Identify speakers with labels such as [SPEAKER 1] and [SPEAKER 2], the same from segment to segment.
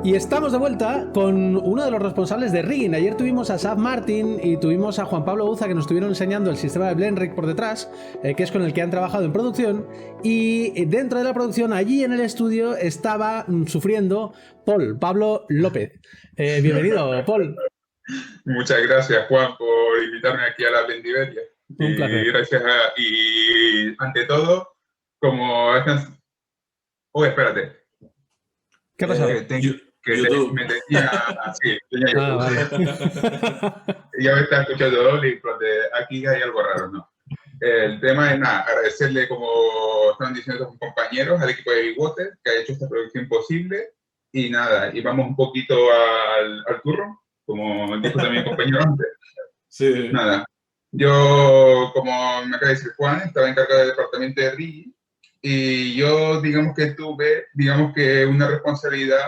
[SPEAKER 1] Y estamos de vuelta con uno de los responsables de rigging. Ayer tuvimos a Saf Martin y tuvimos a Juan Pablo Uza, que nos estuvieron enseñando el sistema de BlendRig por detrás, que es con el que han trabajado en producción. Y dentro de la producción, allí en el estudio, estaba sufriendo Pablo López. Bienvenido, Paul.
[SPEAKER 2] Muchas gracias, Juan, por invitarme aquí a la Blendiveria.
[SPEAKER 1] Un placer.
[SPEAKER 2] Y ante todo, como... espérate.
[SPEAKER 1] ¿Qué ha pasado?
[SPEAKER 2] Me decía así.
[SPEAKER 1] Vale.
[SPEAKER 2] Ya me está escuchando doble y aquí hay algo raro, ¿no? El tema es nada, agradecerle, como estaban diciendo sus compañeros, al equipo de Big Water que ha hecho esta producción posible. Y nada, y vamos un poquito al turro, como dijo también mi compañero antes.
[SPEAKER 3] Sí.
[SPEAKER 2] Nada, yo, como me acaba de decir Juan, estaba encargado del departamento de RIGI y yo, digamos que tuve, una responsabilidad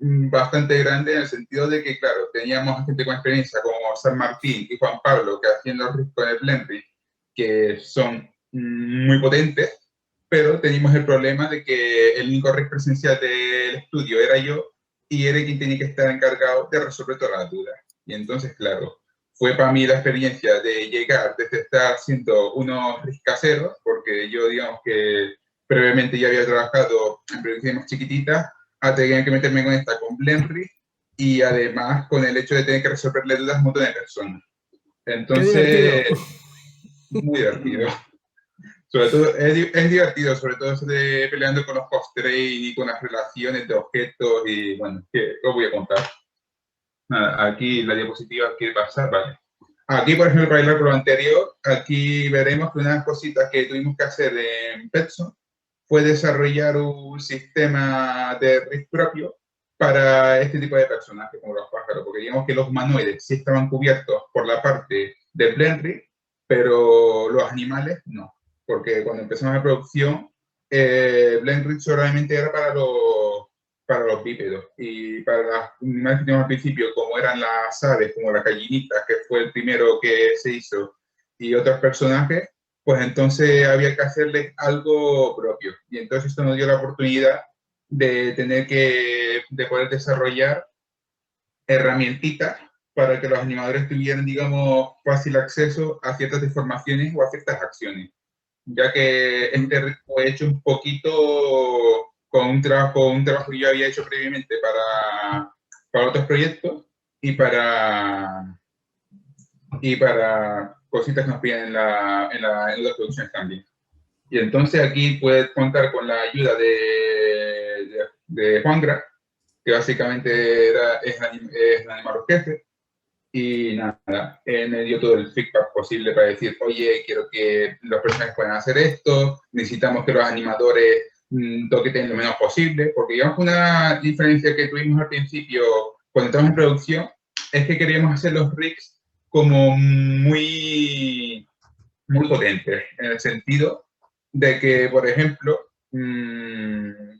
[SPEAKER 2] bastante grande en el sentido de que, claro, teníamos gente con experiencia como San Martín y Juan Pablo que hacían los rigs con el BlendRig, que son muy potentes, pero teníamos el problema de que el único rig presencial del estudio era yo y era quien tenía que estar encargado de resolver todas las dudas. Y entonces, claro, fue para mí la experiencia de llegar desde estar haciendo unos rigs caseros, porque yo, digamos que previamente ya había trabajado en producciones chiquititas, a tener que meterme con esta, con BlendRig, y además con el hecho de tener que resolverle dudas a un montón de personas. Entonces, muy divertido. Sobre todo, es divertido, sobre todo eso de peleando con los constraints y con las relaciones de objetos, y bueno, ¿qué os voy a contar? Nada, aquí la diapositiva que pasar, vale. Aquí, por ejemplo, para ir por lo anterior, aquí veremos que una de las cositas que tuvimos que hacer en Petson fue desarrollar un sistema de rig propio para este tipo de personajes, como los pájaros, porque digamos que los humanoides sí estaban cubiertos por la parte de BlendRig, pero los animales no, porque cuando empezamos la producción, BlendRig solamente era para los bípedos, y para las animales que teníamos al principio, como eran las aves, como la gallinita, que fue el primero que se hizo, y otros personajes, pues entonces había que hacerle algo propio. Y entonces esto nos dio la oportunidad de de poder desarrollar herramientitas para que los animadores tuvieran, digamos, fácil acceso a ciertas deformaciones o a ciertas acciones. Ya que este ritmo fue hecho un poquito con un trabajo que yo había hecho previamente para otros proyectos y para cositas que nos piden en las producciones también. Y entonces aquí puedes contar con la ayuda de Juan Gra, que básicamente es el animador jefe, y nada, me dio todo el feedback posible para decir, oye, quiero que los personajes puedan hacer esto, necesitamos que los animadores toqueten lo menos posible, porque digamos una diferencia que tuvimos al principio cuando entramos en producción es que queríamos hacer los rigs como muy potentes, en el sentido de que, por ejemplo,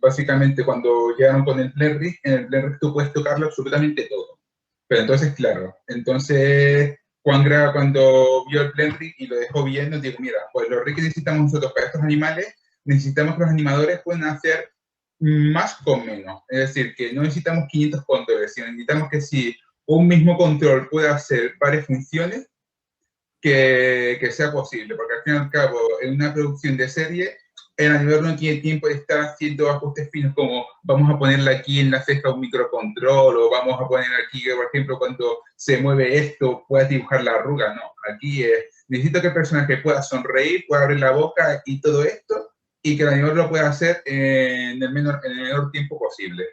[SPEAKER 2] básicamente cuando llegaron con el BlendRig, en el BlendRig tú puedes tocarlo absolutamente todo. Pero entonces, claro, Juan Gra, cuando vio el BlendRig y lo dejó bien, nos dijo, mira, pues los rigs que necesitamos nosotros para estos animales, necesitamos que los animadores puedan hacer más con menos. Es decir, que no necesitamos 500 controles, sino necesitamos que si un mismo control pueda hacer varias funciones, que sea posible, porque al fin y al cabo, en una producción de serie, el animador no tiene tiempo de estar haciendo ajustes finos como vamos a ponerle aquí en la ceja un microcontrol, o vamos a poner aquí, por ejemplo, cuando se mueve esto, puedas dibujar la arruga. No, aquí necesito que el personaje pueda sonreír, pueda abrir la boca y todo esto, y que el animador lo pueda hacer en el menor tiempo posible.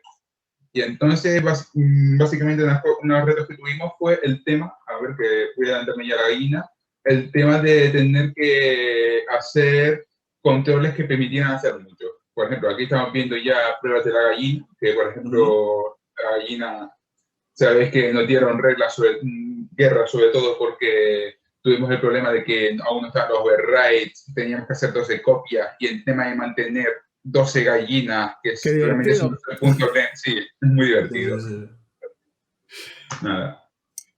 [SPEAKER 2] Y entonces, básicamente, uno de los retos que tuvimos fue el tema, a ver, que voy a darme ya la gallina, el tema de tener que hacer controles que permitieran hacer mucho. Por ejemplo, aquí estamos viendo ya pruebas de la gallina, que por ejemplo, la gallina, sabes que nos dieron reglas sobre guerra, sobre todo porque tuvimos el problema de que aún no estaban los overrides, teníamos que hacer 12 copias, y el tema de mantener 12 gallinas, que es realmente es un punto, sí, es muy divertido.
[SPEAKER 3] Sí.
[SPEAKER 2] Nada.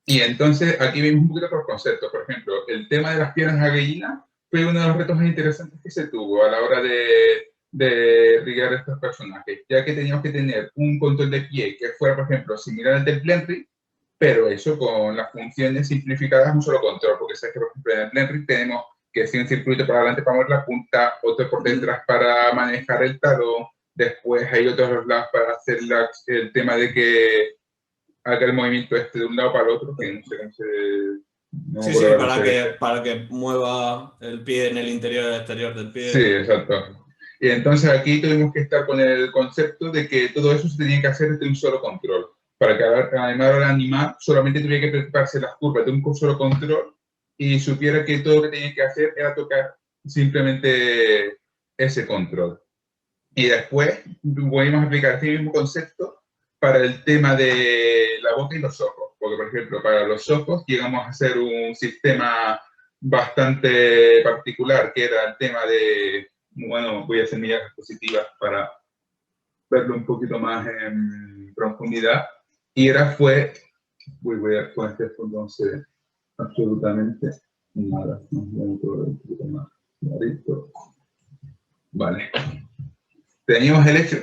[SPEAKER 2] Y entonces aquí vemos un poquito los conceptos. Por ejemplo, el tema de las piernas de la gallina fue uno de los retos más interesantes que se tuvo a la hora de riguear estos personajes, ya que teníamos que tener un control de pie que fuera, por ejemplo, similar al del Blenry, pero eso con las funciones simplificadas un solo control, porque sabes que, por ejemplo, en el Blenry tenemos que hacer un circuito para adelante para mover la punta, otro por detrás para manejar el talón, después hay otros lados para hacer el tema de que haga el movimiento este de un lado para el otro, que no sé cómo se... No
[SPEAKER 3] Sí,
[SPEAKER 2] me
[SPEAKER 3] sí,
[SPEAKER 2] acuerdo cómo se
[SPEAKER 3] para que mueva el pie en el interior y el exterior del pie.
[SPEAKER 2] Sí, exacto. Y entonces aquí tuvimos que estar con el concepto de que todo eso se tenía que hacer desde un solo control. Para que al animar solamente tuviera que preocuparse las curvas de un solo control y supiera que todo lo que tenía que hacer era tocar simplemente ese control. Y después pudimos aplicar este mismo concepto para el tema de la boca y los ojos. Porque, por ejemplo, para los ojos llegamos a hacer un sistema bastante particular, que era el tema de, bueno, voy a hacer mi diapositivas para verlo un poquito más en profundidad. Y fue, voy a con este fondo no se ve absolutamente nada. Un poquito más clarito. Vale. Teníamos el hecho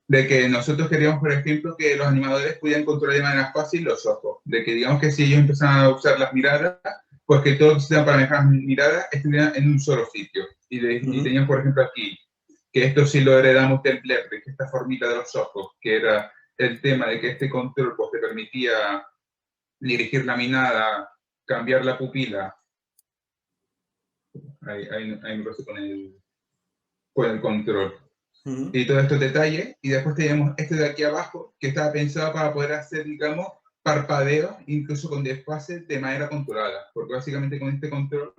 [SPEAKER 2] de que nosotros queríamos, por ejemplo, que los animadores pudieran controlar de manera fácil los ojos, de que digamos que si ellos empezaban a usar las miradas, pues que todo lo que se para manejar las miradas estuviera en un solo sitio. Y teníamos, por ejemplo, aquí, que esto sí lo heredamos del Blenry, que esta formita de los ojos, que era el tema de que este control pues, te permitía dirigir la mirada, cambiar la pupila. Ahí me puse con el control. Y todos estos detalles, y después teníamos este de aquí abajo, que estaba pensado para poder hacer, digamos, parpadeos, incluso con desfases de manera controlada, porque básicamente con este control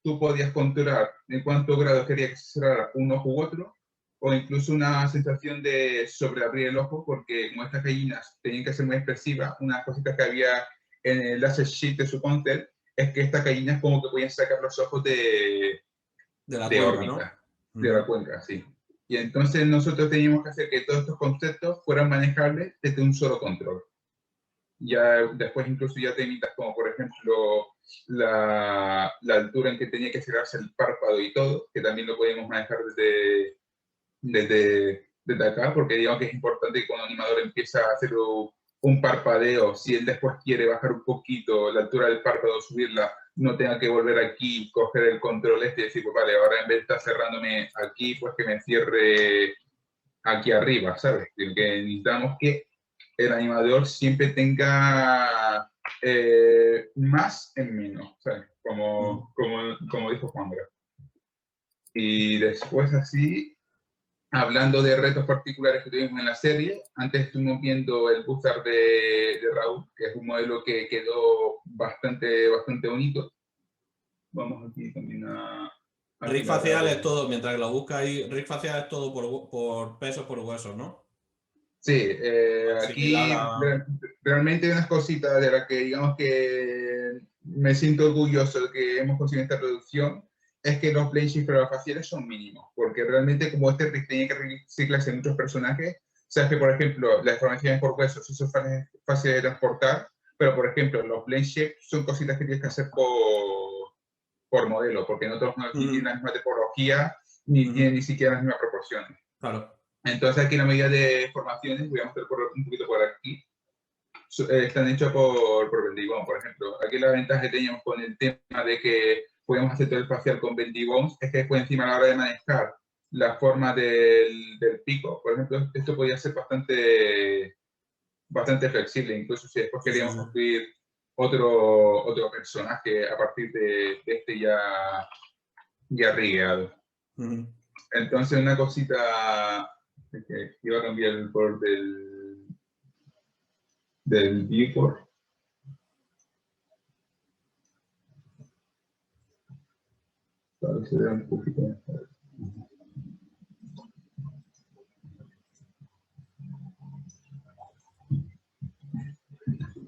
[SPEAKER 2] tú podías controlar en cuántos grados querías que se cerrara un ojo u otro, o incluso una sensación de sobreabrir el ojo, porque como estas gallinas tenían que ser muy expresivas, unas cositas que había en el laser sheet de su concept, es que estas gallinas como que podían sacar los ojos de
[SPEAKER 3] la cuenca,
[SPEAKER 2] órbita,
[SPEAKER 3] ¿no?
[SPEAKER 2] de la cuenca, sí. Y entonces nosotros teníamos que hacer que todos estos conceptos fueran manejables desde un solo control. Ya después incluso ya técnicas como por ejemplo la altura en que tenía que cerrarse el párpado y todo, que también lo podíamos manejar desde acá, porque digamos que es importante que cuando el animador empieza a hacer un parpadeo, si él después quiere bajar un poquito la altura del párpado, subirla, no tenga que volver aquí, coger el control y decir, pues vale, ahora en vez de estar cerrándome aquí, pues que me cierre aquí arriba, ¿sabes? Que necesitamos que el animador siempre tenga más en menos, ¿sabes? Como dijo Juan Gra. Y después así, hablando de retos particulares que tuvimos en la serie, antes estuvimos viendo el Buzzard de Raúl, que es un modelo que quedó bastante bonito. Vamos aquí también a
[SPEAKER 3] Rig facial es todo, mientras que lo busca ahí, rig facial es todo por pesos por huesos, ¿no?
[SPEAKER 2] Sí, aquí realmente hay unas cositas de las que digamos que me siento orgulloso de que hemos conseguido esta producción, es que los plane shifts faciales son mínimos, porque realmente como este rig tenía que reciclarse en muchos personajes, sabes que por ejemplo las deformaciones por huesos eso es fácil de transportar, pero por ejemplo los plane shifts son cositas que tienes que hacer por modelo, porque no todos tienen la misma tipología, ni tienen ni siquiera las mismas proporciones.
[SPEAKER 3] Claro.
[SPEAKER 2] Entonces aquí la medida de formaciones, voy a mostrar un poquito por aquí, están hechas por Bendigón, por ejemplo. Aquí la ventaja que teníamos con el tema de que podemos hacer todo el facial con Bendigón es que después encima a la hora de manejar la forma del pico, por ejemplo, esto podía ser bastante flexible, incluso si después queríamos construir otro personaje a partir de este ya rigueado. Entonces una cosita que iba a cambiar el color del viewport. Para que se vea un poquito mejor.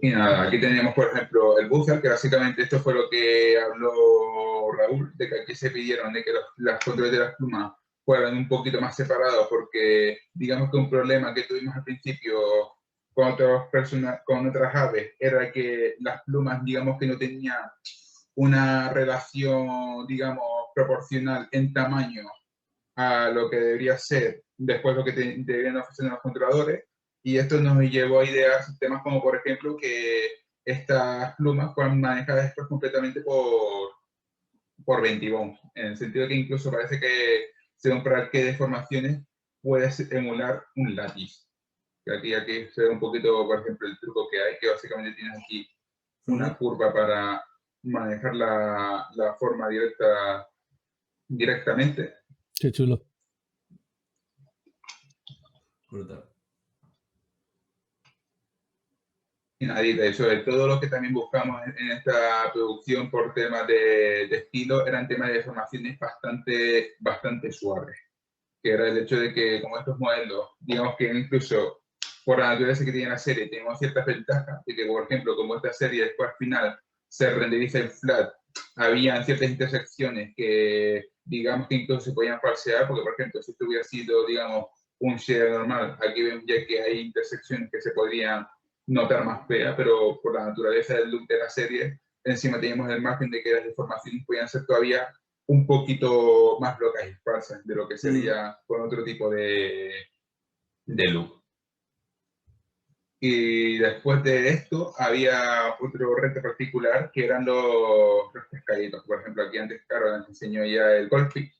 [SPEAKER 2] Y nada, aquí tenemos por ejemplo el buzzer, que básicamente esto fue lo que habló Raúl, de que aquí se pidieron de que las controles de las plumas fueran un poquito más separados, porque digamos que un problema que tuvimos al principio con otras aves era que las plumas digamos que no tenían una relación digamos proporcional en tamaño a lo que debería ser después lo que deberían ofrecer los controladores. Y esto nos llevó a idear sistemas como, por ejemplo, que estas plumas puedan manejar después completamente por Ventibón, en el sentido que incluso parece que, según para qué deformaciones, puedes emular un látiz. Que aquí se ve un poquito, por ejemplo, el truco que hay, que básicamente tienes aquí una curva para manejar la forma directamente.
[SPEAKER 1] Qué chulo.
[SPEAKER 3] Brutal.
[SPEAKER 2] Y nada, y sobre todo lo que también buscamos en esta producción por temas de estilo eran temas de deformaciones bastante suaves, que era el hecho de que como estos modelos, digamos que incluso por la naturaleza que tiene la serie, tenemos ciertas ventajas, de que por ejemplo, como esta serie después al final se renderiza en flat, habían ciertas intersecciones que digamos que incluso se podían falsear, porque por ejemplo, si esto hubiera sido, digamos, un shader normal, aquí vemos ya que hay intersecciones que se podrían notar más fea, pero por la naturaleza del look de la serie, encima teníamos el margen de que las deformaciones podían ser todavía un poquito más locas y falsas de lo que sería con otro tipo de look. Y después de esto había otro reto particular que eran los pescaditos. Por ejemplo, aquí antes Carol nos enseñó ya el Goldfish,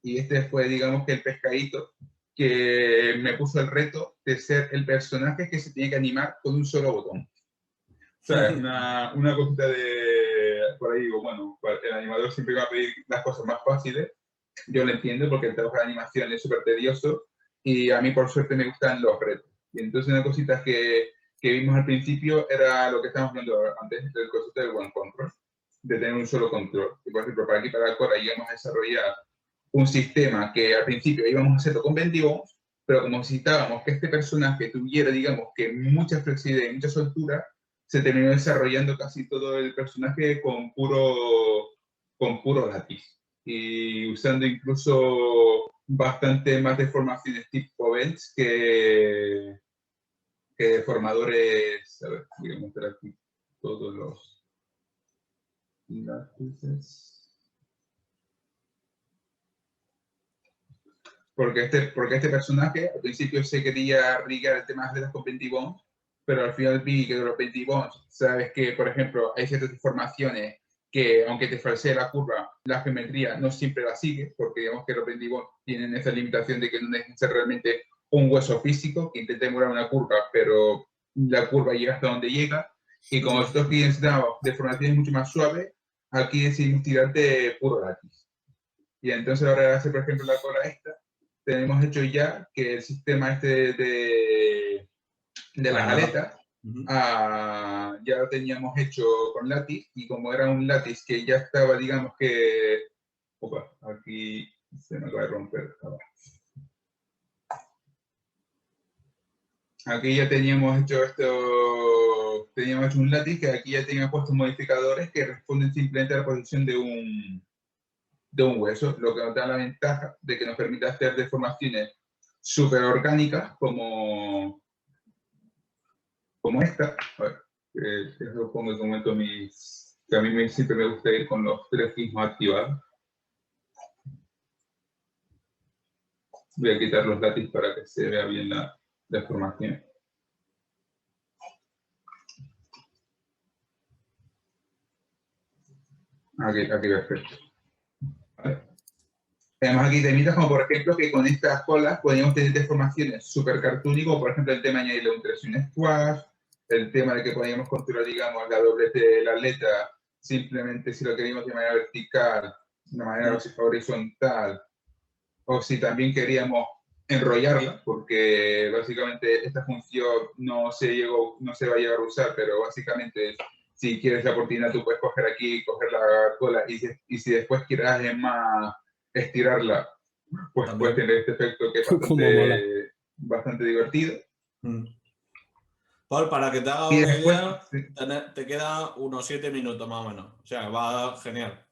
[SPEAKER 2] y este fue, digamos, que el pescadito que me puso el reto de ser el personaje que se tiene que animar con un solo botón. O sea, es una cosita de... Por ahí digo, bueno, el animador siempre va a pedir las cosas más fáciles. Yo lo entiendo porque el trabajo de animación es súper tedioso y a mí por suerte me gustan los retos. Y entonces una cosita que vimos al principio era lo que estábamos viendo antes, el concepto del One Control, de tener un solo control. Y por ejemplo, para aquí, para Cora, íbamos a desarrollar un sistema que al principio íbamos a hacerlo con Vendibones, pero como necesitábamos que este personaje tuviera, digamos, que mucha flexibilidad y mucha soltura, se terminó desarrollando casi todo el personaje con puro látiz. Y usando incluso bastante más deformaciones tipo belts que deformadores. A ver, voy a mostrar aquí todos los lápices. Porque este personaje al principio se quería rigar el tema de las con Ventibone, pero al final vi que de los Ventibones, sabes que, por ejemplo, hay ciertas deformaciones que, aunque te falsee la curva, la geometría no siempre la sigue, porque digamos que los Ventibones tienen esa limitación de que no dejen ser realmente un hueso físico, que intenta emular una curva, pero la curva llega hasta donde llega, y como nosotros necesitamos deformaciones mucho más suaves, aquí decidimos tirar de puro látiz. Y entonces ahora hace, por ejemplo, la cola esta, tenemos hecho ya que el sistema este de las aletas, ya lo teníamos hecho con látiz, y como era un látiz que ya estaba, digamos que... Opa, aquí se me acaba de romper. Aquí ya teníamos hecho un látiz que aquí ya tenía puestos modificadores que responden simplemente a la posición de un hueso, lo que nos da la ventaja de que nos permite hacer deformaciones súper orgánicas como esta. A ver, lo pongo en un momento que a mí siempre me gusta ir con los 3 ritmos activados. Voy a quitar los látices para que se vea bien la deformación. Aquí perfecto. Vale. Tenemos aquí temitas como por ejemplo que con estas colas podríamos tener deformaciones súper cartoony, por ejemplo el tema de añadirle un traction squash, el tema de que podríamos controlar, digamos, la doblez de la atleta simplemente si lo queríamos de manera vertical, de manera horizontal, o si también queríamos enrollarla, porque básicamente esta función no se va a llegar a usar, pero básicamente si quieres la oportunidad tú puedes coger aquí, coger la cola y si después quieres más estirarla, pues puedes tener este efecto que es bastante divertido.
[SPEAKER 3] Paul, para que te haga una idea, te queda unos 7 minutos más o menos. O sea, va genial.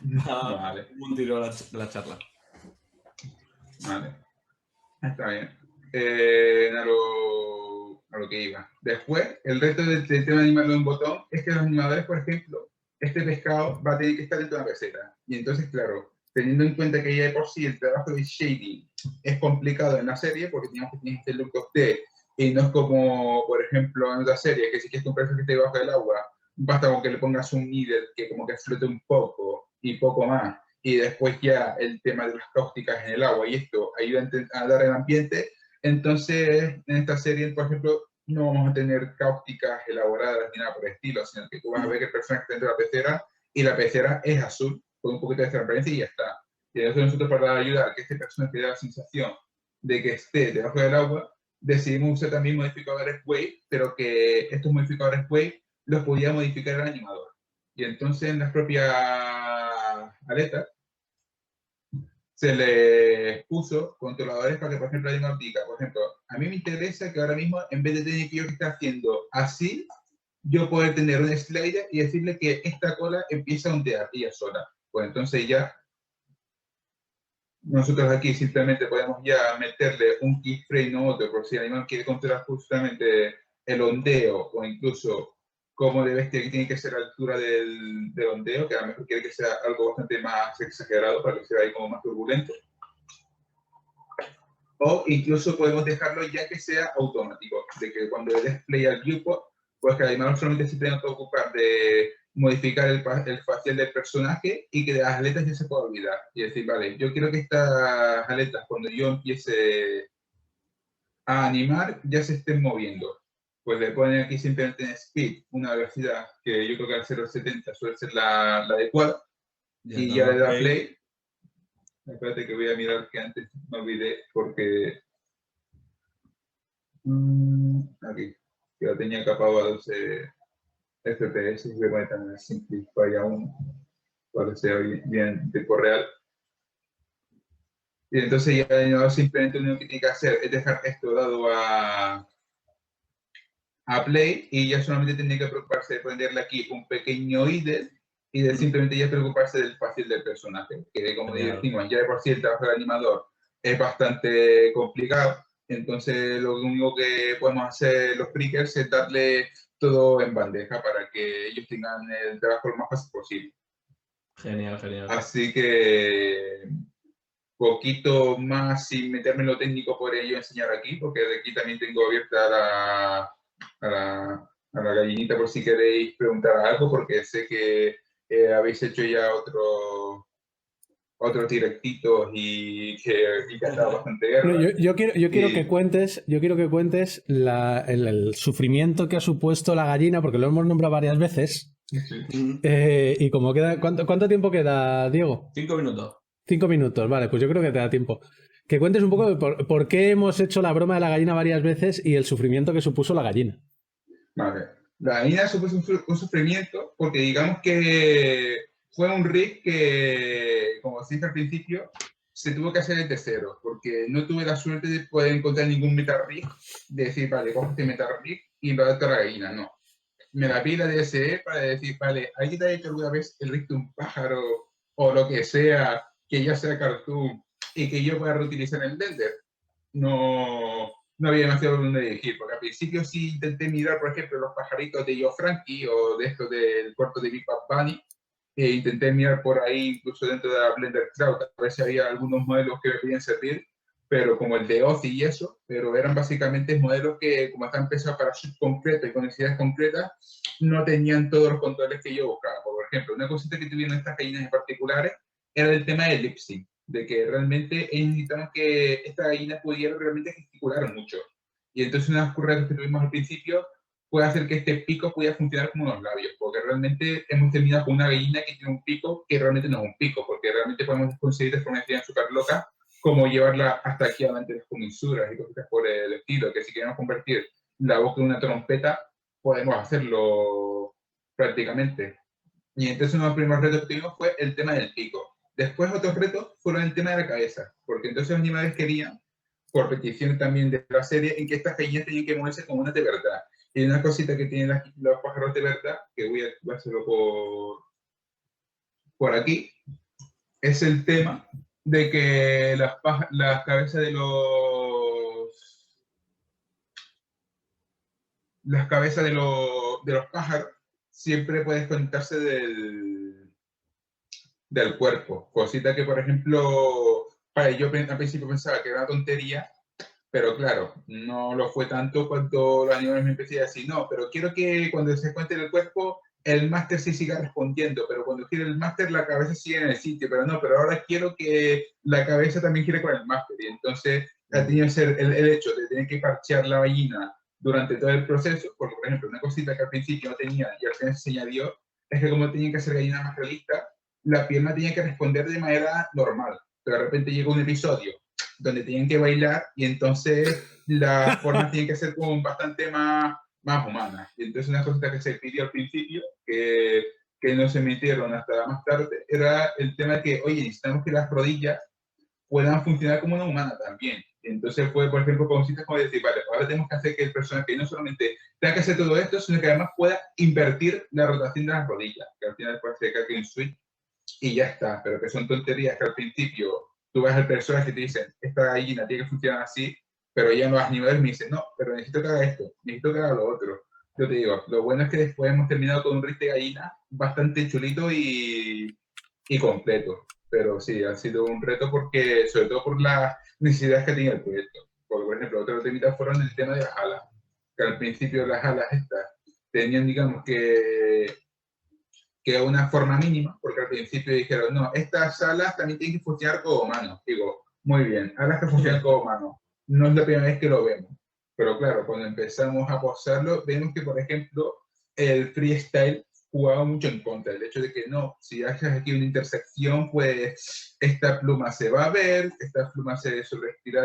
[SPEAKER 2] Vale.
[SPEAKER 3] Un tiro la charla.
[SPEAKER 2] Vale. Está bien. A lo que iba. Después, el resto del tema de animarlo en botón es que los animadores, por ejemplo, este pescado va a tener que estar dentro de una pecera. Y entonces, claro, teniendo en cuenta que ya de por sí el trabajo de shading es complicado en la serie, porque tenemos que tener este look 2D, y no es como, por ejemplo, en otra serie, que si quieres un personaje que esté debajo del agua, basta con que le pongas un needle que como que flote un poco y poco más, y después ya el tema de las cáusticas en el agua, y esto ayuda a dar el ambiente. Entonces, en esta serie, por ejemplo, no vamos a tener cáusticas elaboradas ni nada por el estilo, sino que tú vas a ver que el personaje está dentro de la pecera, y la pecera es azul, con un poquito de transparencia y ya está. Y entonces nosotros, para ayudar a que este personaje dé la sensación de que esté debajo del agua, decidimos usar también modificadores Wave, pero que estos modificadores Wave los podía modificar el animador. Y entonces en las propias aletas se les puso controladores para que, por ejemplo, alguien nos diga, por ejemplo, a mí me interesa que ahora mismo, en vez de tener que yo que estar haciendo así, yo poder tener un slider y decirle que esta cola empieza a ondear ella sola. Pues entonces ya nosotros aquí simplemente podemos ya meterle un keyframe o otro, por si el animal quiere controlar justamente el ondeo, o incluso cómo de bestia que tiene que ser la altura del ondeo, que a lo mejor quiere que sea algo bastante más exagerado para que sea ahí como más turbulento. O incluso podemos dejarlo ya que sea automático, de que cuando le des play al viewport, pues que el animal solamente se tenga que ocupar de modificar el facial del personaje, y que de las aletas ya se pueda olvidar. Y decir, vale, yo quiero que estas aletas, cuando yo empiece a animar, ya se estén moviendo. Pues le ponen aquí simplemente en speed una velocidad que yo creo que al 0.70 suele ser la adecuada, y ya le da play. Espérate que voy a mirar, que antes me olvidé, porque aquí, que lo tenía capado a 12 FPS, y voy a poner también el Simplify aún, para que sea bien en tiempo real. Y entonces ya el animador simplemente lo único que tiene que hacer es dejar esto dado a play, y ya solamente tiene que preocuparse de ponerle aquí un pequeño idle, y de simplemente ya preocuparse del fácil del personaje, que como decimos, ya de por sí el trabajo del animador es bastante complicado. Entonces lo único que podemos hacer los freakers es darle todo en bandeja para que ellos tengan el trabajo lo más fácil posible.
[SPEAKER 3] Genial, genial.
[SPEAKER 2] Así que poquito más, sin meterme en lo técnico, por ello enseñar aquí, porque de aquí también tengo abierta a la gallinita por si queréis preguntar algo, porque sé que habéis hecho ya otros directitos y que han dado bastante guerra.
[SPEAKER 1] Yo quiero que cuentes el sufrimiento que ha supuesto la gallina, porque lo hemos nombrado varias veces.
[SPEAKER 2] Sí.
[SPEAKER 1] Y como queda, ¿cuánto tiempo queda, Diego?
[SPEAKER 3] 5 minutos.
[SPEAKER 1] 5 minutos, vale, pues yo creo que te da tiempo. Que cuentes un poco de por qué hemos hecho la broma de la gallina varias veces y el sufrimiento que supuso la gallina.
[SPEAKER 2] Vale. La gallina supuso un sufrimiento porque digamos que fue un rig que, como dije al principio, se tuvo que hacer desde cero, porque no tuve la suerte de poder encontrar ningún meta rig, de decir, vale, coge este meta rig y lo adapto a la gallina, no. Me la pila de DSE para decir, vale, ¿alguien te ha hecho alguna vez el rig de un pájaro o lo que sea, que ya sea cartoon y que yo pueda reutilizar en Blender? No había demasiado donde elegir, porque al principio sí intenté mirar, por ejemplo, los pajaritos de Joe Frankie o de estos del corto de Big Bad Bunny, e intenté mirar por ahí, incluso dentro de la Blender Cloud, a ver si había algunos modelos que me podían servir, pero como el de Ozzy y eso, pero eran básicamente modelos que, como están pensados para sub concretas y con necesidades concretas, no tenían todos los controles que yo buscaba. Por ejemplo, una cosita que tuvieron estas gallinas en particulares era el tema del lip sync, de que realmente necesitaban que esta gallina pudiera realmente gesticular mucho. Y entonces una de las curretas que tuvimos al principio puede hacer que este pico pueda funcionar como unos labios, porque realmente hemos terminado con una gallina que tiene un pico que realmente no es un pico, porque realmente podemos conseguir de forma súper loca como llevarla hasta aquí adelante de las comisuras y cosas por el estilo, que si queremos convertir la boca en una trompeta, podemos hacerlo prácticamente. Y entonces uno de los primeros retos que tuvimos fue el tema del pico. Después otros retos fueron el tema de la cabeza, porque entonces los animales querían, por petición también de la serie, en que estas gallinas tenían que moverse como unas de verdad. Y una cosita que tienen los pájaros de verdad, que voy a hacerlo por aquí, es el tema de que las cabezas de los pájaros siempre puede desconectarse del cuerpo. Cosita que, por ejemplo, yo al principio pensaba que era una tontería, pero claro, no lo fue tanto cuando los animales me empezaron a decir, no, pero quiero que cuando se desconecte el cuerpo, el máster sí siga respondiendo, pero cuando gire el máster, la cabeza sigue en el sitio, pero no, pero ahora quiero que la cabeza también gire con el máster. Y entonces ha tenido que ser el hecho de tener que parchear la gallina durante todo el proceso, porque, por ejemplo, una cosita que al principio no tenía y al final se añadió, es que como tenían que hacer gallinas más realistas, la pierna tenía que responder de manera normal. Pero de repente llegó un episodio donde tenían que bailar y entonces las formas tienen que ser como bastante más humanas. Y entonces una cosita que se pidió al principio, que no se metieron hasta más tarde, era el tema de que, oye, necesitamos que las rodillas puedan funcionar como una humana también. Entonces fue, por ejemplo, cositas como decir, vale, ahora tenemos que hacer que el personaje no solamente tenga que hacer todo esto, sino que además pueda invertir la rotación de las rodillas, que al final parece que hay un switch y ya está, pero que son tonterías que al principio tú ves al personaje y te dicen, esta gallina tiene que funcionar así, pero ya no vas ni ver, me dicen, no, pero necesito que haga esto, necesito que haga lo otro. Yo te digo, lo bueno es que después hemos terminado con un rig de gallina bastante chulito y completo. Pero sí, ha sido un reto porque, sobre todo por las necesidades que tenía el proyecto. Porque, por ejemplo, otros temitas fueron el tema de las alas. Que al principio las alas estas tenían, digamos, que una forma mínima, porque al principio dijeron, no, estas alas también tienen que funcionar como manos. Digo, muy bien, alas que funcionan como manos. No es la primera vez que lo vemos. Pero claro, cuando empezamos a posarlo, vemos que, por ejemplo, el freestyle jugaba mucho en contra. El hecho de que no, si haces aquí una intersección, pues esta pluma se va a ver, esta pluma se sobreestira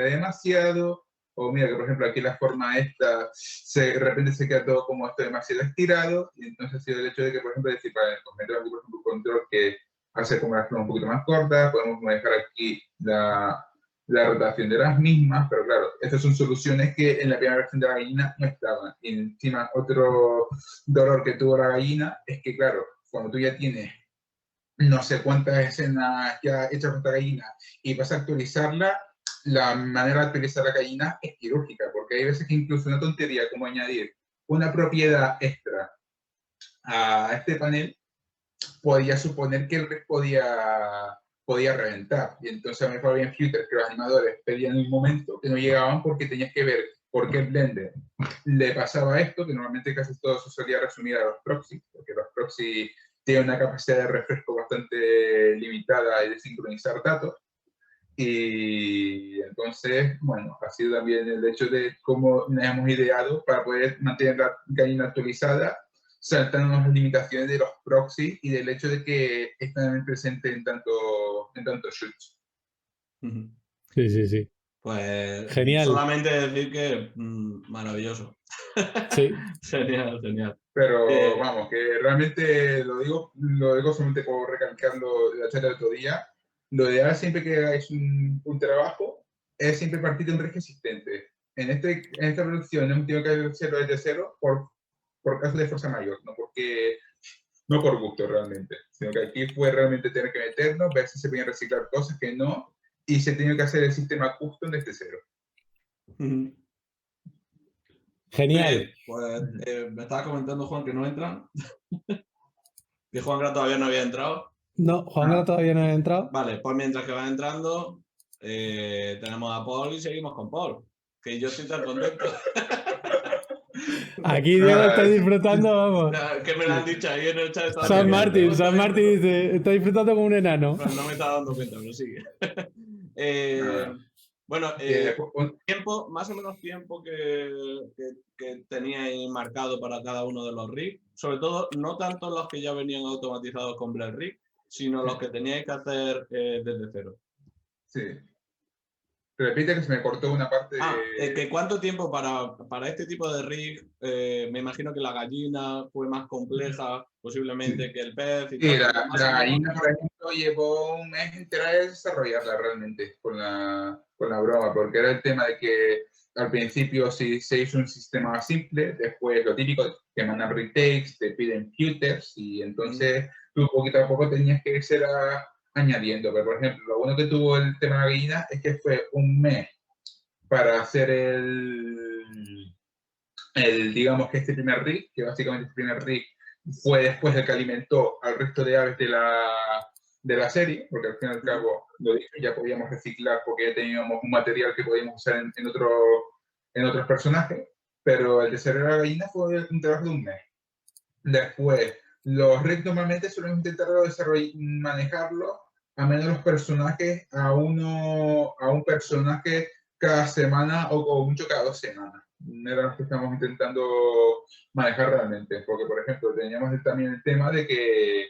[SPEAKER 2] demasiado, o mira que por ejemplo aquí la forma esta, de repente se queda todo como esto demasiado estirado, y entonces ha sido el hecho de que, por ejemplo, decir, para el control, por ejemplo, un control que hace como la pluma un poquito más corta, podemos manejar aquí la rotación de las mismas, pero claro, estas son soluciones que en la primera versión de la gallina no estaban. Y encima otro dolor que tuvo la gallina es que, claro, cuando tú ya tienes no sé cuántas escenas ya hechas con esta gallina y vas a actualizarla, la manera de actualizar la gallina es quirúrgica, porque hay veces que incluso una tontería como añadir una propiedad extra a este panel podía suponer que el red podía reventar. Y entonces a mí fue bien Flutter que los animadores pedían un momento que no llegaban porque tenías que ver por qué el Blender le pasaba esto, que normalmente casi todo se solía resumir a los proxies, porque los proxies tienen una capacidad de refresco bastante limitada y de sincronizar datos. Y entonces, bueno, ha sido también el hecho de cómo nos hemos ideado para poder mantener la gallina actualizada, saltando las limitaciones de los proxies y del hecho de que están presentes en tantos shoots.
[SPEAKER 1] Sí, sí, sí.
[SPEAKER 3] Pues
[SPEAKER 1] genial.
[SPEAKER 3] Solamente decir que maravilloso.
[SPEAKER 1] Sí.
[SPEAKER 3] Genial, genial.
[SPEAKER 2] Pero vamos, que realmente lo digo solamente por recalcarlo de la charla del otro día. Lo ideal siempre que hagáis un trabajo es siempre partir de un rig existente. En esta producción hemos tenido que hacerlo desde cero por caso de fuerza mayor, no por gusto realmente, sino que aquí fue realmente tener que meternos, ver si se podían reciclar cosas que no, y se tenía que hacer el sistema custom desde cero.
[SPEAKER 1] Genial.
[SPEAKER 3] Pues me estaba comentando Juan que no entran. Que Juan todavía no había entrado.
[SPEAKER 1] No, Juan todavía no ha entrado.
[SPEAKER 3] Vale, pues mientras que va entrando, tenemos a Paul y seguimos con Paul. Que yo estoy tan contento.
[SPEAKER 1] Aquí Diego está disfrutando, vamos.
[SPEAKER 3] Que me lo han dicho ahí en el chat.
[SPEAKER 1] San Martín dice, está disfrutando como un enano.
[SPEAKER 3] Pues no me estaba dando cuenta, pero sigue. Bueno, tiempo, más o menos tiempo que teníais marcado para cada uno de los rigs, sobre todo no tanto los que ya venían automatizados con Blend Rig, sino los que teníais que hacer desde cero.
[SPEAKER 2] Sí. Repite que se me cortó una parte
[SPEAKER 3] que ¿cuánto tiempo para este tipo de rig? Me imagino que la gallina fue más compleja posiblemente que el pez. Y
[SPEAKER 2] sí, la gallina, por ejemplo, llevó un mes entero de desarrollarla realmente con la broma, porque era el tema de que al principio sí se hizo un sistema simple, después lo típico, te mandan retakes, te piden filters, y entonces tú poquito a poco tenías que ir añadiendo. Pero, por ejemplo, lo bueno que tuvo el tema de la gallina es que fue un mes para hacer digamos que este primer rig, que básicamente este primer rig fue después el que alimentó al resto de aves de la serie, porque al fin y al cabo, lo dije, ya podíamos reciclar porque ya teníamos un material que podíamos usar en otros personajes, pero el desarrollo de la gallina fue un trabajo de un mes. Después, los rigs normalmente suelen intentar manejarlo a menos los personajes a un personaje cada semana o como mucho cada 2 semanas. Era lo que estamos intentando manejar realmente, porque por ejemplo teníamos también el tema de que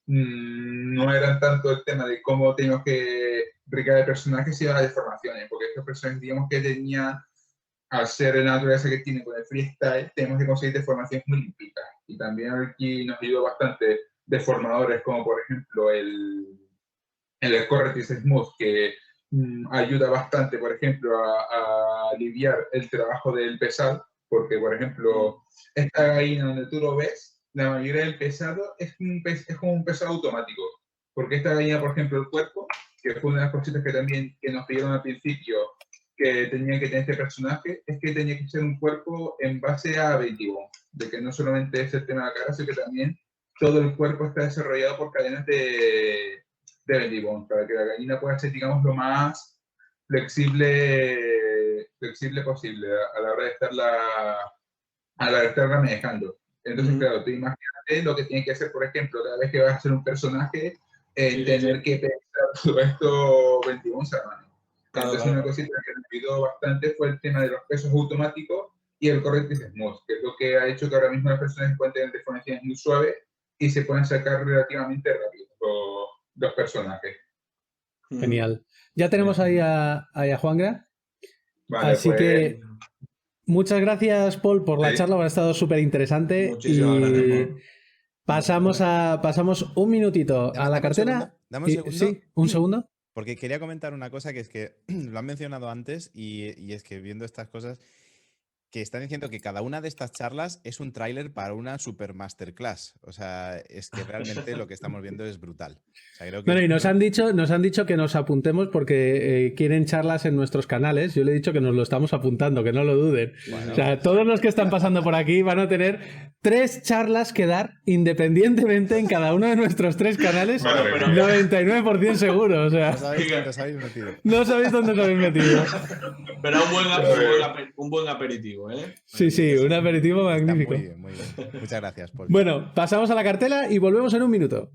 [SPEAKER 2] no eran tanto el tema de cómo teníamos que recargar personajes, sino las deformaciones, porque estos personajes digamos que tenían, al ser la naturaleza que tienen con el freestyle, tenemos que conseguir deformaciones muy limpitas. Y también aquí nos ayudó bastante deformadores como por ejemplo el Correctis Smooth, que ayuda bastante, por ejemplo, a aliviar el trabajo del pesado, porque, por ejemplo, esta gallina donde tú lo ves, la mayoría del pesado es como un pesado automático, porque esta gallina, por ejemplo, el cuerpo, que fue una de las cositas que también que nos pidieron al principio que tenía que tener este personaje, es que tenía que ser un cuerpo en base a 21, de que no solamente es el tema de la cara, sino que también todo el cuerpo está desarrollado por cadenas de Bendibón, para que la gallina pueda ser, digamos, lo más flexible posible a la hora de estarla manejando. Entonces, claro, tú imagínate lo que tienes que hacer, por ejemplo, cada vez que vas a hacer un personaje, tener que pensar todo esto 21 semanas. Entonces, una cosita que me ayudó bastante fue el tema de los pesos automáticos y el Correctis Smooth, que es lo que ha hecho que ahora mismo las personas encuentren deformaciones muy suaves y se puedan sacar relativamente rápido los personajes.
[SPEAKER 1] Genial. Ya tenemos ahí a Juangra.
[SPEAKER 2] Vale,
[SPEAKER 1] así
[SPEAKER 2] pues,
[SPEAKER 1] que muchas gracias, Paul, por la charla. Ha estado súper interesante.
[SPEAKER 3] Muchísimas gracias, Paul.
[SPEAKER 1] Pasamos un minutito a la cartera.
[SPEAKER 4] Dame un segundo.
[SPEAKER 1] Sí, un segundo.
[SPEAKER 4] Porque quería comentar una cosa que es que lo han mencionado antes y es que viendo estas cosas que están diciendo que cada una de estas charlas es un tráiler para una super masterclass. O sea, es que realmente lo que estamos viendo es brutal. O sea, creo que
[SPEAKER 1] Bueno, y nos han dicho que nos apuntemos porque quieren charlas en nuestros canales. Yo le he dicho que nos lo estamos apuntando, que no lo duden.
[SPEAKER 4] Bueno.
[SPEAKER 1] O sea, todos los que están pasando por aquí van a tener 3 charlas que dar independientemente en cada uno de nuestros 3 canales.
[SPEAKER 2] Vale, pero...
[SPEAKER 1] 99% seguro. O sea,
[SPEAKER 4] no sabéis dónde os habéis metido.
[SPEAKER 1] No sabéis dónde os habéis metido.
[SPEAKER 3] Pero un buen aperitivo, ¿eh?
[SPEAKER 1] Sí, un aperitivo magnífico.
[SPEAKER 4] Muy bien, muy bien. Muchas gracias, Paul.
[SPEAKER 1] Bueno, pasamos a la cartela y volvemos en un minuto.